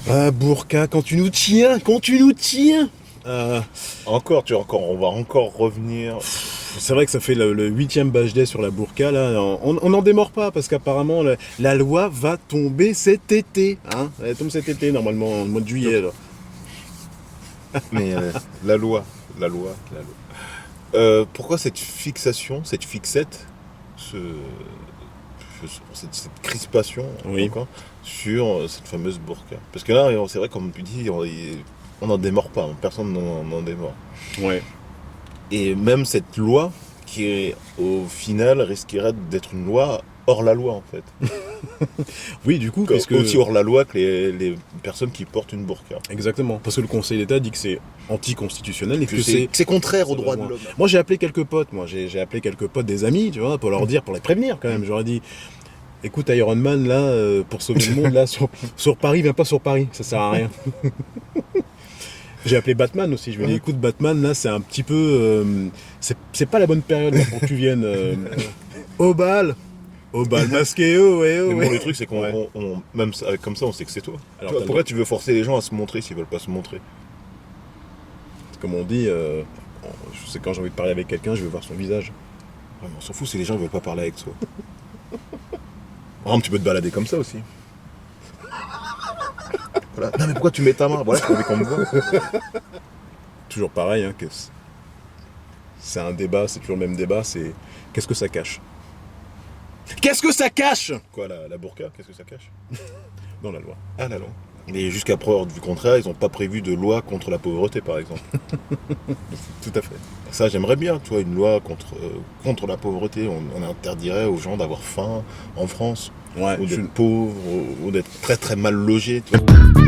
Ah, Burqa, quand tu nous tiens. Euh, On va encore revenir. c'est vrai que ça fait le 8e Bajday sur la Burqa, là. On n'en démord pas, parce qu'apparemment, la loi va tomber cet été. Hein, elle tombe cet été, normalement, au mois de juillet, là. Mais la loi, la loi. Pourquoi cette fixation, cette fixette, ce, cette crispation Oui. encore, sur cette fameuse burqa? Parce que là, c'est vrai, comme tu dis, on n'en démord pas, hein, personne n'en démord. Ouais. Et même cette loi, qui au final risquerait d'être une loi hors la loi en fait. Oui, du coup, puisque... Aussi hors la loi que les personnes qui portent une burqa. Exactement. Parce que le Conseil d'État dit que c'est anticonstitutionnel et que C'est contraire aux c'est droits de vraiment- l'homme. Moi, j'ai appelé quelques potes, j'ai appelé quelques potes des amis, tu vois, pour leur dire, pour les prévenir quand même. J'aurais dit, écoute, Iron Man, là, pour sauver le monde, là, sur Paris, viens pas sur Paris, ça sert à rien. J'ai appelé Batman aussi, je lui ai dit, écoute, Batman, là, c'est un petit peu... c'est pas la bonne période là, pour que tu viennes. Au bal masqué, oh, ouais, oh, Mais ouais. bon, le truc, c'est qu'on, Ouais. même comme ça, on sait que c'est toi. Alors, Toi, t'as le pourquoi droit. tu veux forcer les gens à se montrer s'ils veulent pas se montrer? Comme on dit, je sais quand j'ai envie de parler avec quelqu'un, je veux voir son visage. Ouais, mais on s'en fout si les gens veulent pas parler avec toi. Par exemple, tu peux te balader comme ça aussi. Voilà. Non, mais pourquoi tu mets ta main? Voilà, j'ai envie qu'on me voit. Toujours pareil, hein, que c'est un débat, c'est toujours le même débat, c'est qu'est-ce que ça cache? Qu'est-ce que ça cache Quoi, la burqa, qu'est-ce que ça cache? dans la loi? Ah, la loi. Et jusqu'à preuve du contraire, ils n'ont pas prévu de loi contre la pauvreté, par exemple. Tout à fait. Ça, j'aimerais bien, tu vois, une loi contre la pauvreté. On interdirait aux gens d'avoir faim en France, Ouais, ou je, d'être pauvres, ou d'être très très mal logés, tu vois.